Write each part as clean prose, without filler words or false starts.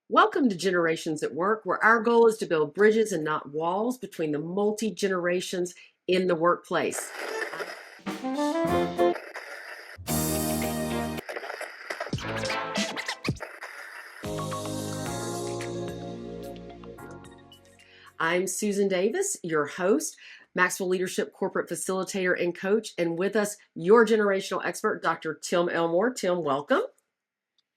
Welcome to Generations at Work, where our goal is to build bridges and not walls between the multi generations in the workplace. I'm Susan Davis, your host, Maxwell Leadership Corporate Facilitator and Coach, and with us, your generational expert, Dr. Tim Elmore. Tim, welcome.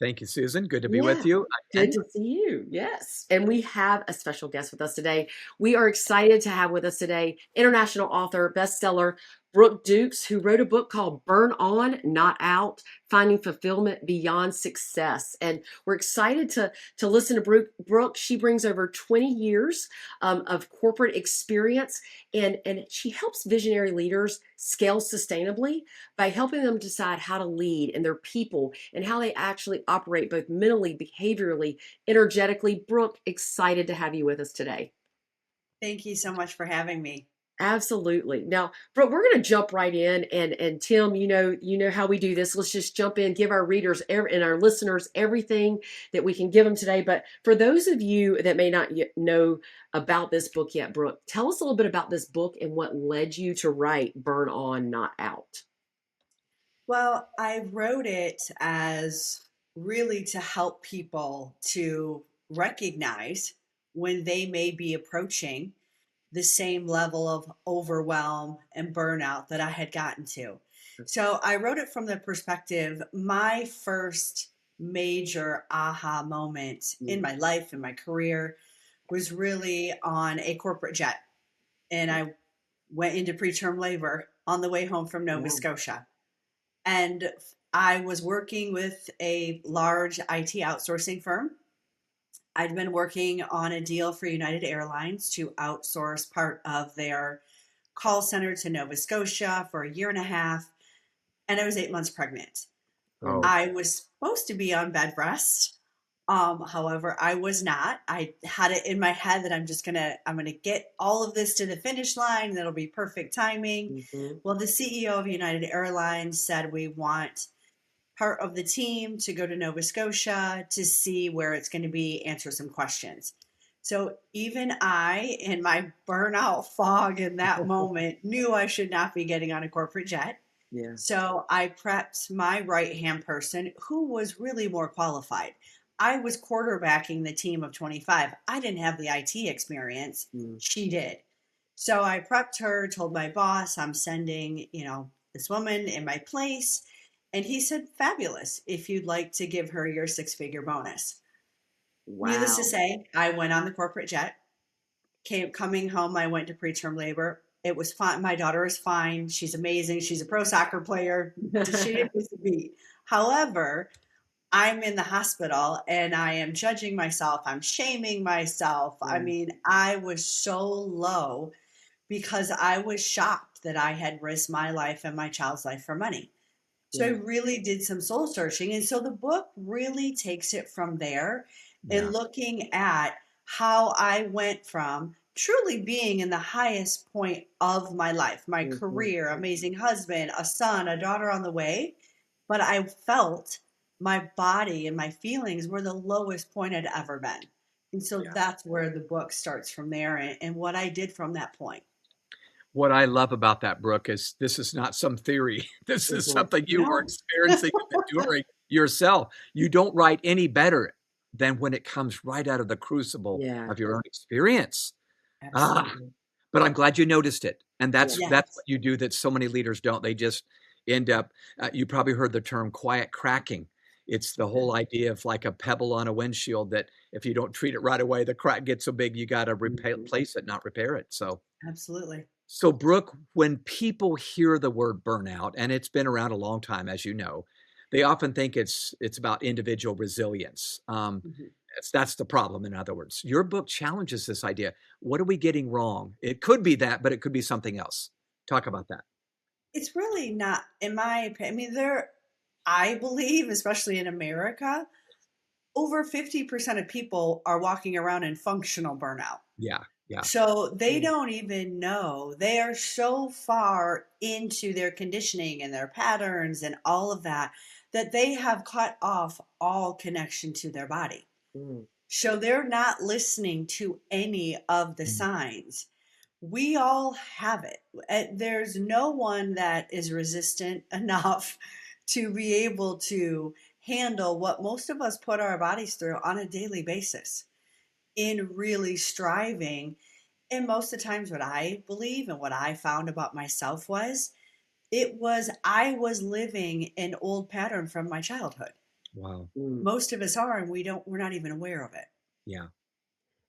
Thank you, Susan. Good to be Yeah, with you good again. to see you. Yes. And we have a special guest with us today. We are excited to have with us today international author, bestseller, Brooke Dukes, who wrote a book called Burn On, Not Out, Finding Fulfillment Beyond Success. And we're excited to listen to Brooke. She brings over 20 years of corporate experience, and she helps visionary leaders scale sustainably by helping them decide how to lead and their people and how they actually operate both mentally, behaviorally, energetically. Brooke, excited to have you with us today. Thank you so much for having me. Absolutely. Now, Brooke, we're going to jump right in, and Tim, you know how we do this. Let's just jump in, give our readers and our listeners everything that we can give them today. But for those of you that may not yet know about this book yet, Brooke, tell us a little bit about this book and what led you to write Burn On, Not Out. Well, I wrote it as really to help people to recognize when they may be approaching the same level of overwhelm and burnout that I had gotten to. So I wrote it from the perspective, my first major aha moment in my life, in my career, was really on a corporate jet. And I went into preterm labor on the way home from Nova Yeah. Scotia. And I was working with a large IT outsourcing firm. I'd been working on a deal for United Airlines to outsource part of their call center to Nova Scotia for a year and a half. And I was 8 months pregnant. Oh, I was supposed to be on bed rest. However, I was not. I had it in my head that I'm gonna get all of this to the finish line and it'll be perfect timing. Mm-hmm. Well, the CEO of United Airlines said we want part of the team to go to Nova Scotia to see where it's going to be, answer some questions. So even I, in my burnout fog in that moment, knew I should not be getting on a corporate jet. Yeah. So I prepped my right hand person who was really more qualified. I was quarterbacking the team of 25. I didn't have the IT experience. Mm. She did. So I prepped her, told my boss I'm sending, this woman in my place. And he said, fabulous, if you'd like to give her your 6-figure bonus. Needless to Wow. say, I went on the corporate jet. Coming home, I went to preterm labor. It was fine. My daughter is fine. She's amazing. She's a pro soccer player. She didn't miss a beat. However, I'm in the hospital and I am judging myself. I'm shaming myself. I Yeah. mean, I was so low because I was shocked that I had risked my life and my child's life for money. So I Yeah. really did some soul searching. And so the book really takes it from there yeah. and looking at how I went from truly being in the highest point of my life, my Mhm. career, amazing husband, a son, a daughter on the way. But I felt my body and my feelings were the lowest point I'd ever been. And so Yeah. that's where the book starts from there and what I did from that point. What I love about that, Brooke, is this is not some theory. This is Mhm. something you were No. experiencing and enduring yourself. You don't write any better than when it comes right out of the crucible Yeah. of your own experience. Ah, Absolutely. but I'm glad you noticed it. And Yeah. that's Yes. what you do that so many leaders don't. They just end up, you probably heard the term quiet cracking. It's the whole idea of like a pebble on a windshield that if you don't treat it right away, the crack gets so big you got to Mhm. replace it, not repair it. Absolutely. So Brooke, when people hear the word burnout, and it's been around a long time, as you know, they often think it's about individual resilience. Mhm. That's the problem. In other words, your book challenges this idea. What are we getting wrong? It could be that, but it could be something else. Talk about that. It's really not, in my opinion. I mean, I believe, especially in America, over 50% of people are walking around in functional burnout. Yeah, yeah, So they Mm. don't even know. They are so far into their conditioning and their patterns and all of that, that they have cut off all connection to their body. Mm. So they're not listening to any of the Mm. signs. We all have it. There's no one that is resistant enough to be able to handle what most of us put our bodies through on a daily basis in really striving. And most of the times, what I believe and what I found about myself was I was living an old pattern from my childhood. Wow. Mm. Most of us are, and we're not even aware of it. Yeah.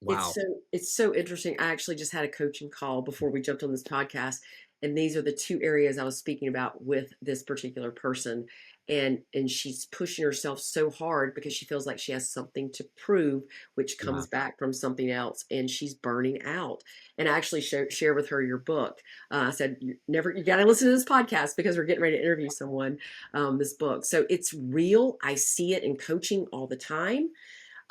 It's Wow. so it's so interesting. I actually just had a coaching call before we jumped on this podcast, and these are the two areas I was speaking about with this particular person. And she's pushing herself so hard because she feels like she has something to prove, which Yeah. comes back from something else, and she's burning out. And I actually share with her your book. I said, you got to listen to this podcast because we're getting ready to interview someone. This book, so it's real. I see it in coaching all the time.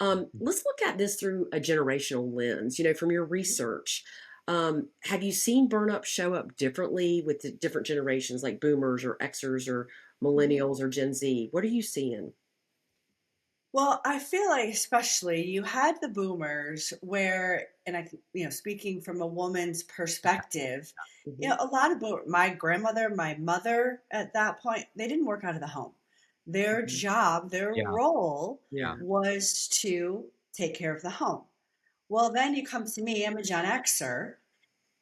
Let's look at this through a generational lens, from your research. Have you seen burnout show up differently with the different generations, like boomers or Xers or Mhm. millennials or Gen Z? What are you seeing? Well, I feel like especially you had the boomers where, and speaking from a woman's perspective, Hmm. a lot of my grandmother, my mother at that point, they didn't work out of the home. Their Hmm. job, their Yeah. role Yeah. was to take care of the home. Well, then you come to me, I'm a Gen Xer,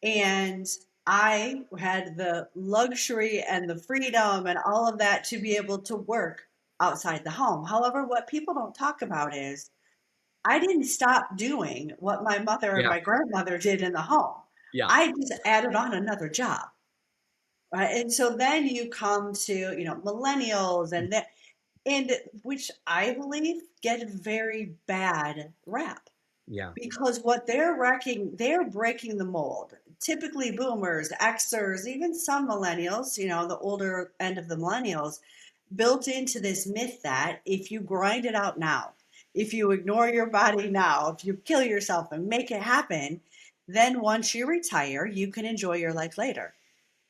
and I had the luxury and the freedom and all of that to be able to work outside the home. However, what people don't talk about is I didn't stop doing what my mother and Yeah. my grandmother did in the home. Yeah. I just added on another job. Right. And so then you come to, millennials and which I believe get a very bad rap Yeah. because what they're breaking the mold. Typically boomers, Xers, even some millennials, the older end of the millennials, built into this myth that if you grind it out now, if you ignore your body now, if you kill yourself and make it happen, then once you retire, you can enjoy your life later.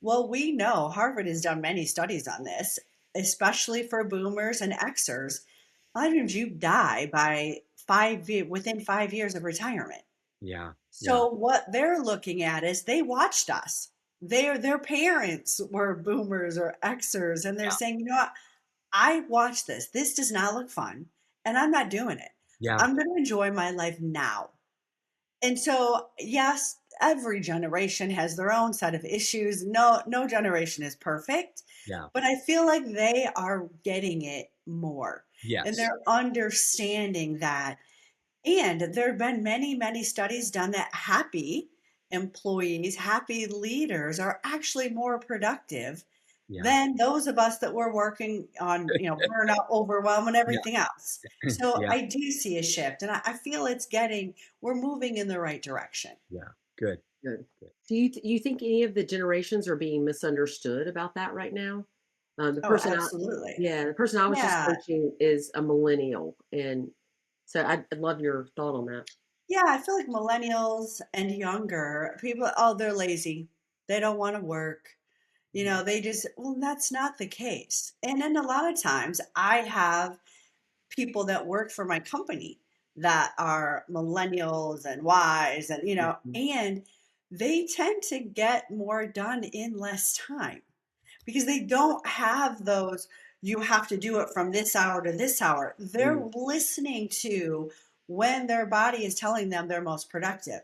Well, we know Harvard has done many studies on this, especially for boomers and Xers. A lot of times you die by within 5 years of retirement. Yeah. Yeah. So what they're looking at is they watched us. Their parents were boomers or Xers, and they're saying, you know what, I watched this. This does not look fun, and I'm not doing it. Yeah. I'm going to enjoy my life now. And so, yes, every generation has their own set of issues. No generation is perfect, Yeah. but I feel like they are getting it more. And Yes. they're understanding that. And there have been many, many studies done that happy employees, happy leaders are actually more productive Yeah. than those of us that were working on, burnout, overwhelm, and Yeah. everything else. So Yeah. I do see a shift, and I feel we're moving in the right direction. Yeah. Good. Good. Good. Do you think any of the generations are being misunderstood about that right now? The Oh, person I absolutely. Yeah, the person I was just Yeah. coaching is a millennial, and so I'd love your thought on that. Yeah, I feel like millennials and younger people, oh, they're lazy. They don't want to work. Well, that's not the case. And then a lot of times I have people that work for my company that are millennials and Ys and Mhm. and they tend to get more done in less time because they don't have those you have to do it from this hour to this hour. They're Mm. listening to when their body is telling them they're most productive.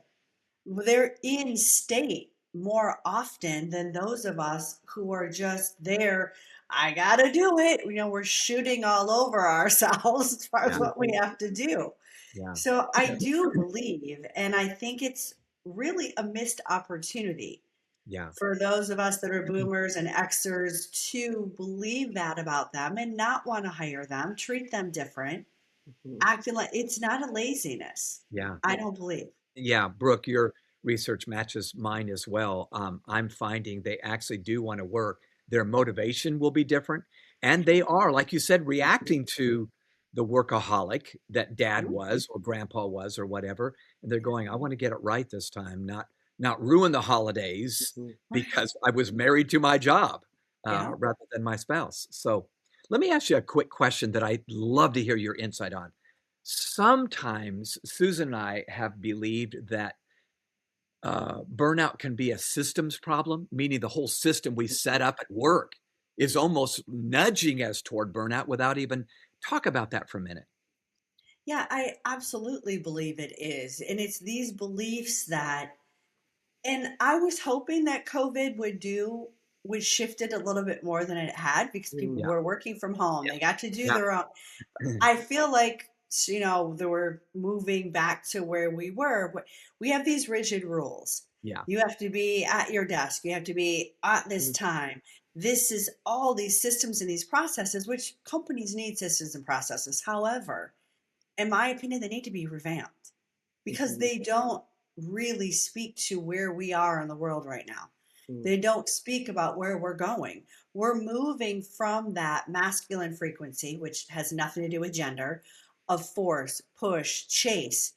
They're in state more often than those of us who are just there. I gotta do it. We're shooting all over ourselves as far as Yeah. what we have to do. Yeah. So I do believe, and I think it's really a missed opportunity Yeah. for those of us that are boomers and Xers to believe that about them and not want to hire them, treat them different, Mhm. acting like it's not a laziness. Yeah. I don't believe. Yeah, Brooke, your research matches mine as well. I'm finding they actually do want to work. Their motivation will be different. And they are, like you said, reacting to the workaholic that dad Mhm. was or grandpa was or whatever. And they're going, I want to get it right this time, not ruin the holidays Mhm. Right. because I was married to my job Yeah. rather than my spouse. So let me ask you a quick question that I'd love to hear your insight on. Sometimes Susan and I have believed that burnout can be a systems problem, meaning the whole system we set up at work is almost nudging us toward burnout without even talk about that for a minute. Yeah, I absolutely believe it is. And it's these beliefs that, and I was hoping that COVID would shift it a little bit more than it had because people Yeah, were working from home. yeah, They got to do yeah, their own. I feel like, they were moving back to where we were. But we have these rigid rules. yeah, You have to be at your desk. You have to be at this time. This is all these systems and these processes, which companies need systems and processes. However, in my opinion, they need to be revamped because Mhm. they don't really speak to where we are in the world right now. Mhm. They don't speak about where we're going. We're moving from that masculine frequency, which has nothing to do with gender, of force, push, chase,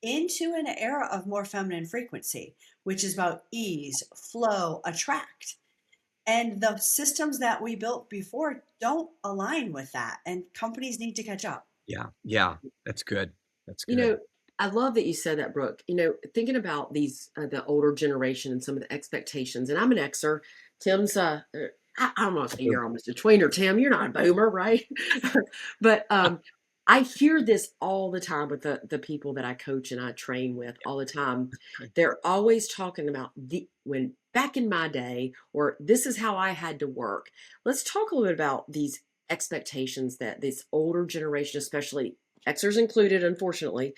into an era of more feminine frequency, which is about ease, flow, attract. And the systems that we built before don't align with that. And companies need to catch up. yeah, yeah. That's good. That's You good. know, I love that you said that, Brooke. Thinking about these, the older generation and some of the expectations, and I'm an Xer. Tim's, I'm gonna say you're almost a tweener, Tim. You're not a boomer, right? But I hear this all the time with the people that I coach and I train with all the time. They're always talking about the when back in my day, or this is how I had to work. Let's talk a little bit about these expectations that this older generation, especially Xers included, unfortunately,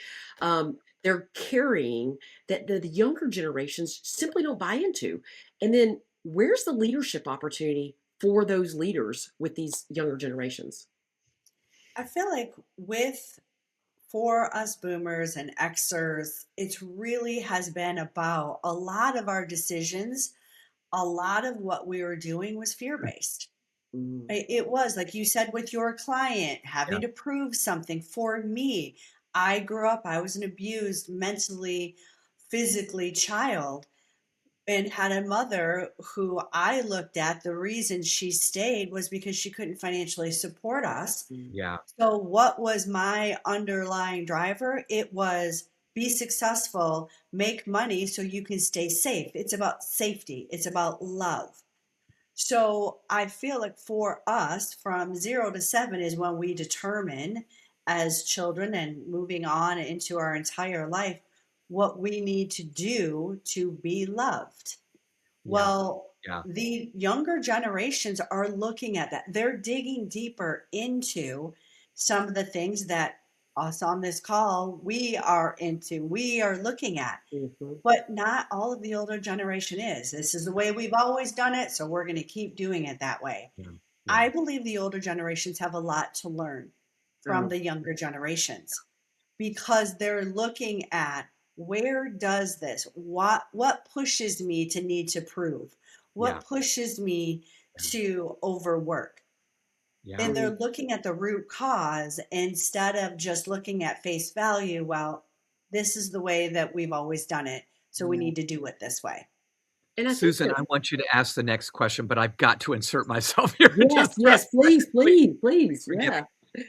they're carrying that the younger generations simply don't buy into. And then where's the leadership opportunity for those leaders with these younger generations? I feel like with for us boomers and Xers, it really has been about a lot of our decisions. A lot of what we were doing was fear based. Mm, It was, like you said, with your client, Yeah, having to prove something. For me, I grew up, I was an abused mentally, physically child and had a mother who I looked at. The reason she stayed was because she couldn't financially support us. mm, yeah, So, what was my underlying driver? It was be successful, make money so you can stay safe. It's about safety, it's about love. So, I feel like for us, from 0 to 7 is when we determine as children and moving on into our entire life what we need to do to be loved. yeah, Well, yeah, the younger generations are looking at that. They're digging deeper into some of the things that us on this call we are into, we are looking at. mhm, But not all of the older generation is. This is the way we've always done it, so we're going to keep doing it that way. yeah, yeah. I believe the older generations have a lot to learn from oh, the younger generations because they're looking at where does this what pushes me to need to prove, Yeah, what pushes me yeah, to overwork, yeah, and they're mm, looking at the root cause instead of just looking at face value. Well, this is the way that we've always done it, so we yeah. need to do it this way. And I think Susan, that I want you to ask the next question, but I've got to insert myself here yes, just real yes, quick. please, Please, please, please, forgive yeah, me.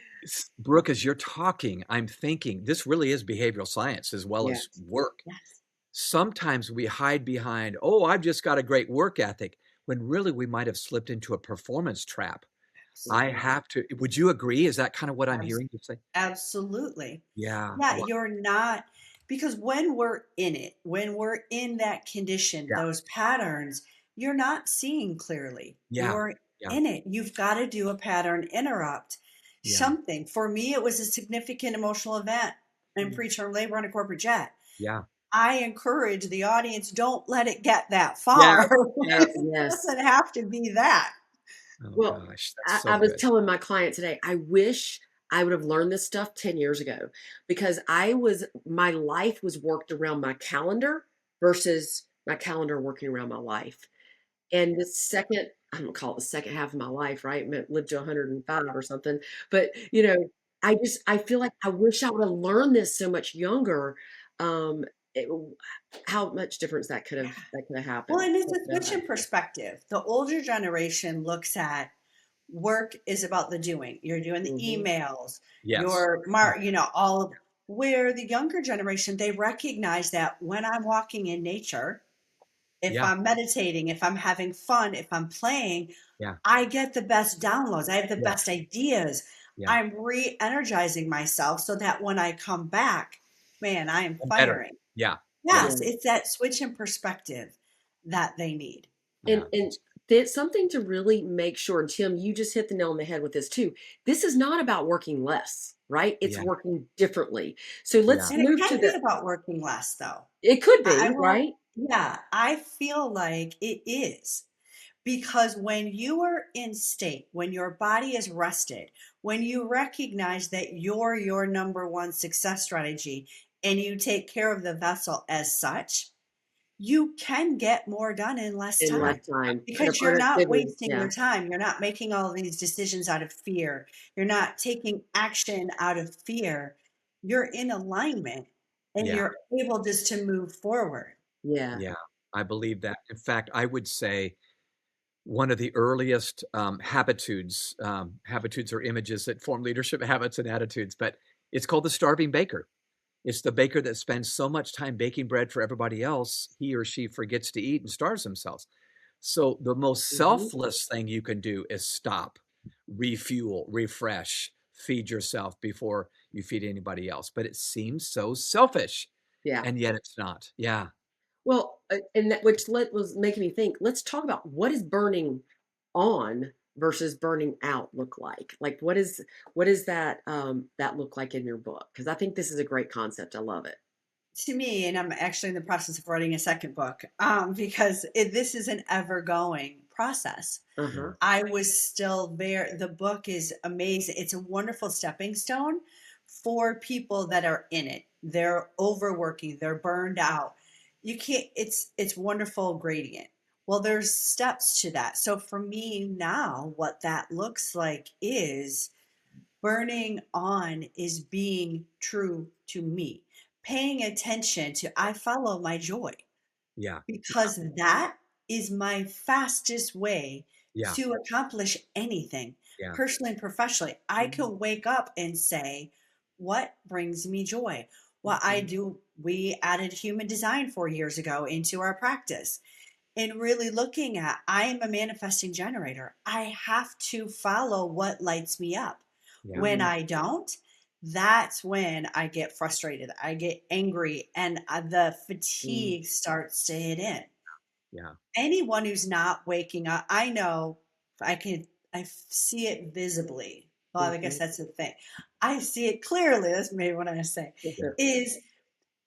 Brooke, as you're talking, I'm thinking this really is behavioral science as well as yes, work. Yes. Sometimes we hide behind, oh, I've just got a great work ethic, when really we might have slipped into a performance trap. I mhm, Absolutely. have to, would you agree? Is that kind of what I'm Abs- hearing you say? Absolutely. Yeah. Yeah, you're not, because when we're in it, when we're in that condition, Yeah. those patterns, you're not seeing clearly. Yeah. You're Yeah. in it. You've got to do a pattern interrupt. Yeah. Something. For me, it was a significant emotional event in mm, preterm labor on a corporate jet. Yeah. I encourage the audience, don't let it get that Yeah. far. Yeah. It yes. doesn't have to be that. Oh Well, gosh, that's I so was good. telling my client today, I wish I would have learned this stuff 10 years ago because my life was worked around my calendar versus my calendar working around my life. And the second, I'm gonna call it the second half of my life, right? Lived to 105 or something. But I feel like I wish I would have learned this so much younger. Um, it, how much difference Yeah. that could have Well, happened. and it's That a could have switch had. in perspective. The older generation looks at Work is about the doing. You're doing the Hmm. emails, Yes. Mm, all of where the younger generation, they recognize that when I'm walking in nature, if yeah. I'm meditating, if I'm having fun, if I'm playing, Yeah. I get the best downloads. I have the Yeah. best ideas. Yeah. I'm re-energizing myself so that when I come back, man, I am And better. firing. Yeah. Yeah. Yes, Yeah. it's that switch in perspective that they need. Yeah. And that's something to really make sure. And Tim, you just hit the nail on the head with this too. This is not about working less, right? It's Yeah. working differently. So Yeah. let's And it move to can be the. about working less, though. It could I be, will, right? yeah, I feel like it is. Because when you are in state, when your body is rested, when you recognize that you're your number one success strategy and you take care of the vessel as such, you can get more done in less In Yeah. less time time. The because you're not productivity. wasting Yeah. your time. You're not making all these decisions out of fear. You're not taking action out of fear. You're in alignment and Yeah. you're able just to move forward. Yeah. Yeah. I believe that. In fact, I would say one of the earliest habitudes or images that form leadership habits and attitudes, but it's called the starving baker. It's the baker that spends so much time baking bread for everybody else, he or she forgets to eat and starves themselves. So the most Hmm. selfless thing you can do is stop, refuel, refresh, feed yourself before you feed anybody else. But it seems so selfish, Yeah. and yet it's not. Yeah, Well, and that which was making me think. Let's talk about what is burning on versus burning out look like. Like, what is that that look like in your book? Because I think this is a great concept. I love it. To me, and I'm actually in the process of writing a second book, because this is an ever going process. Uh yeah, huh. I was still there. The book is amazing. It's a wonderful stepping stone for people that are in it. They're overworking, they're burned out. You can't, it's wonderful gradient. Well, there's steps to that. So for me now, what that looks like is burning on is being true to me, paying attention to I follow my joy yeah, because that is my fastest way yeah, to accomplish anything yeah, personally and professionally. I Hmm. can wake up and say, what brings me joy? Well, I Hmm. do. We added human design 4 years ago into our practice and really looking at I am a manifesting generator. I have to follow what lights me up. yeah, When Hmm. I don't, that's when I get frustrated. I get angry and the Hmm. fatigue starts to hit in. yeah, Anyone who's not waking up, I know I see it visibly. Well, I guess Hmm. that's the thing. I see it clearly. That's maybe what I say yeah, is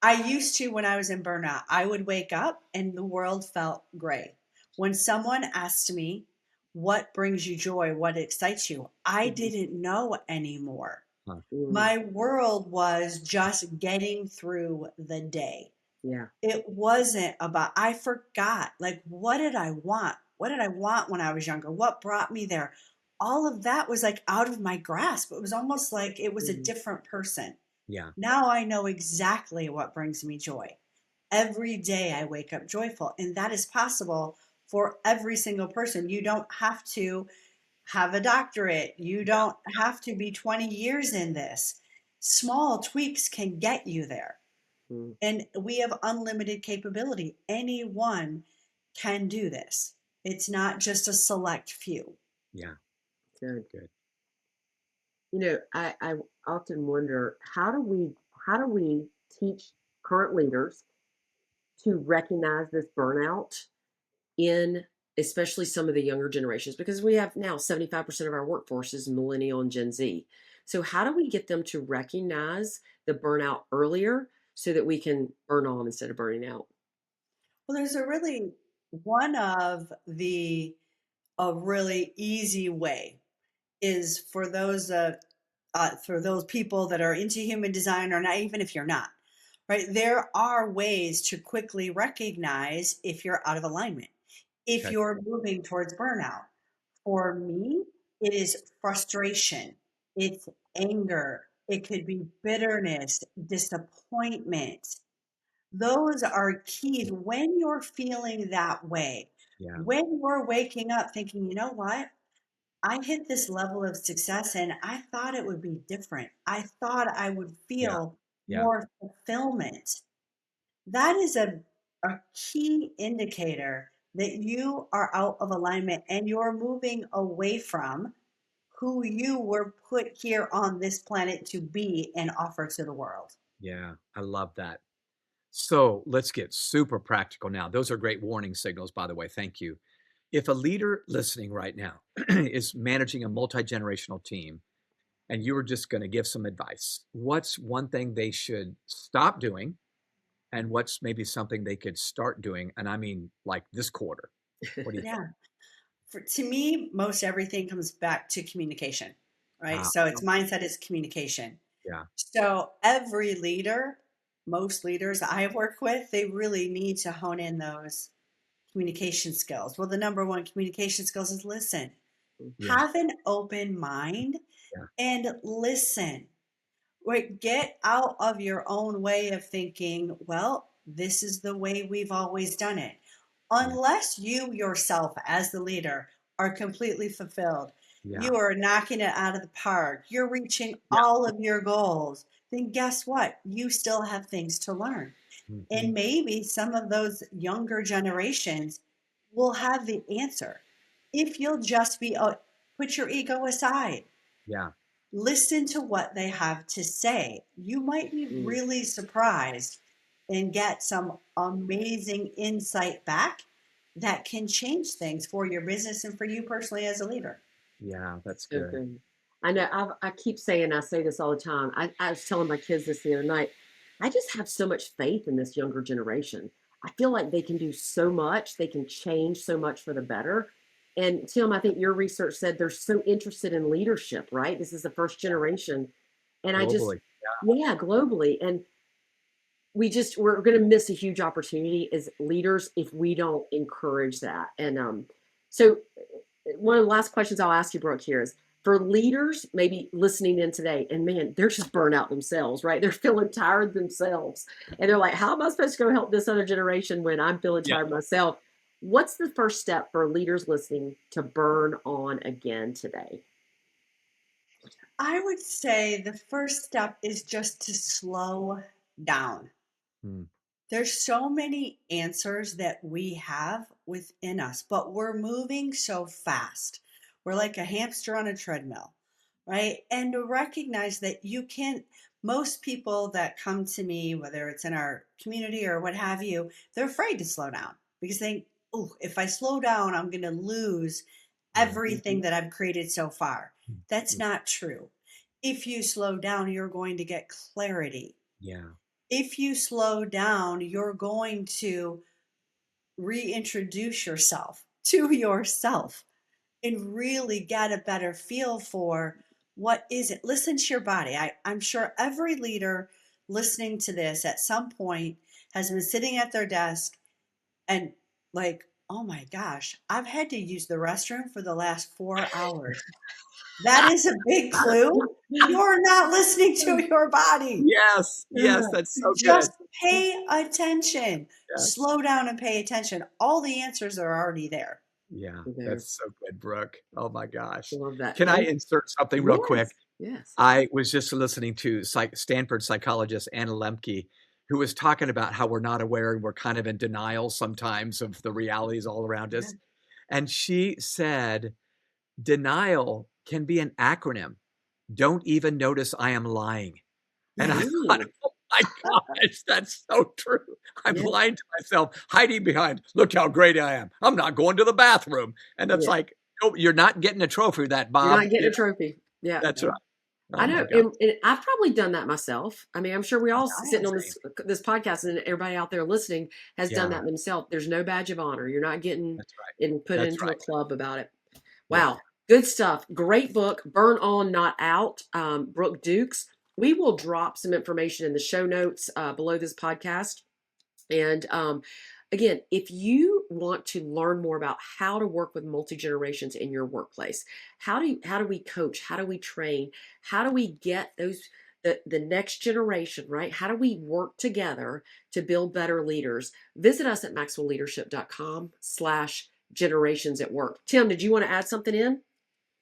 I used to, when I was in burnout, I would wake up and the world felt gray. When someone asked me, what brings you joy? What excites you? I Hmm. didn't know anymore. huh, Hmm. My world was just getting through the day. Yeah. It wasn't about, I forgot, like, what did I want? What did I want when I was younger? What brought me there? All of that was like out of my grasp. It was almost like it was a Hmm. different person. yeah, Now I know exactly what brings me joy. Every day I wake up joyful, and that is possible for every single person. You don't have to have a doctorate, you don't have to be 20 years in this. Small tweaks can get you there. Hmm. And we have unlimited capability. Anyone can do this. It's not just a select few. yeah, Good. good. I often wonder how do we teach current leaders to recognize this burnout in especially some of the younger generations, because we have now 75% of our workforce is millennial and Gen Z. So how do we get them to recognize the burnout earlier so that we can burn on instead of burning out? Well, there's a really one of the a really easy way is for those people that are into human design or not, even if you're not, right? There are ways to quickly recognize if you're out of alignment, if Okay. you're moving towards burnout. For me, it is frustration, it's anger, it could be bitterness, disappointment. Those are keys when you're feeling that way. Yeah, When you're waking up thinking, you know what? I hit this level of success and I thought it would be different. I thought I would Yeah. feel Yeah. more fulfillment. That is a key indicator that you are out of alignment and you're moving away from who you were put here on this planet to be and offer to the world. Yeah. I love that. So let's get super practical now. Those are great warning signals, by the way. Thank you. If a leader listening right now is managing a multi-generational team and you were just going to give some advice, what's one thing they should stop doing and what's maybe something they could start doing? And I mean, like this quarter. What do you think? Yeah. To me, most everything comes back to communication, right? Ah, So it's mindset is communication. yeah. So every leader, most leaders I work with, they really need to hone in those communication skills. Well, the number one communication skills is listen. Yeah. Have an open mind Yeah. and listen. Right, get out of your own way of thinking, well, this is the way we've always done it. Yeah. Unless you yourself, as the leader, are completely fulfilled, Yeah. you are knocking it out of the park, you're reaching Yeah. all of your goals, then guess what? You still have things to learn. Mhm. And maybe some of those younger generations will have the answer if you'll just put your ego aside, Yeah. listen to what they have to say. You might be Mm. really surprised and get some amazing insight back that can change things for your business and for you personally as a leader. Yeah. That's So good. good. I know I keep saying, I say this all the time. I was telling my kids this the other night. I just have so much faith in this younger generation. I feel like they can do so much. They can change so much for the better. And Tim, I think your research said they're so interested in leadership, right? This is the first generation. And I just, Globally. yeah, globally. And we're going to miss a huge opportunity as leaders if we don't encourage that. And so one of the last questions I'll ask you, Brooke, here is for leaders maybe listening in today, and man, they're just burnt out themselves, right? They're feeling tired themselves. And they're like, how am I supposed to go help this other generation when I'm feeling Yeah. tired myself? What's the first step for leaders listening to burn on again today? I would say the first step is just to slow down. Hmm. There's so many answers that we have within us, but we're moving so fast. We're like a hamster on a treadmill, right? And to recognize that most people that come to me, whether it's in our community or what have you, they're afraid to slow down because oh, if I slow down, I'm going to lose Yeah. everything that I've created so far. That's Mhm. not true. If you slow down, you're going to get clarity. Yeah. If you slow down, you're going to reintroduce yourself to yourself and really get a better feel for what is it. Listen to your body. I'm sure every leader listening to this at some point has been sitting at their desk and like, oh my gosh, I've had to use the restroom for the last 4 hours. That is a big clue. You're not listening to your body. Yes. Yes. That's so good. Just pay attention. Yes. Slow down and pay attention. All the answers are already there. Yeah. There. That's so good, Brooke. Oh my I gosh. love that. Can I insert something real quick? Yes. Yes. I was just listening to Stanford psychologist Anna Lemke, who was talking about how we're not aware and we're kind of in denial sometimes of the realities all around Yeah. us. And she said, denial can be an acronym. Don't even notice I am lying. And I thought, Ooh, oh my gosh, that's so true. I'm yeah. lying to myself, hiding behind, look how great I am. I'm not going to the bathroom. And it's Yeah. like, no, you're not getting a trophy for that, You're not Bob. getting a trophy. Yeah. That's right. I Oh my know, God. and I've probably done that myself. I mean, I'm sure we all sitting on Same. this podcast, and everybody out there listening has done Yeah, that themselves. There's no badge of honor. You're not getting that's right. put That's into a right. club about it. Yeah. Wow, good stuff. Great book, Burn On, Not Out. Brooke Dukes. We will drop some information in the show notes below this podcast. And again, if you want to learn more about how to work with multi-generations in your workplace, how do we coach? How do we train? How do we get the next generation, right? How do we work together to build better leaders? Visit us at maxwellleadership.com/generations at work. Tim, did you want to add something in?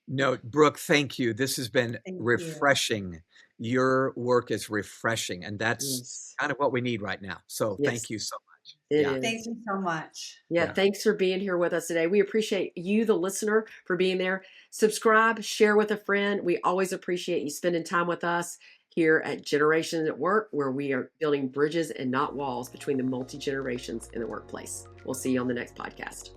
No, Brooke, thank you. This has been Thank you. refreshing. Your work is refreshing, and that's Yes. kind of what we need right now. So Yes, thank you so much. it Yeah, Thank is. you so much. Yeah, yeah. thanks for being here with us today. We appreciate you, the listener, for being there. Subscribe, share with a friend. We always appreciate you spending time with us here at Generations at Work, where we are building bridges and not walls between the multi generations in the workplace. We'll see you on the next podcast.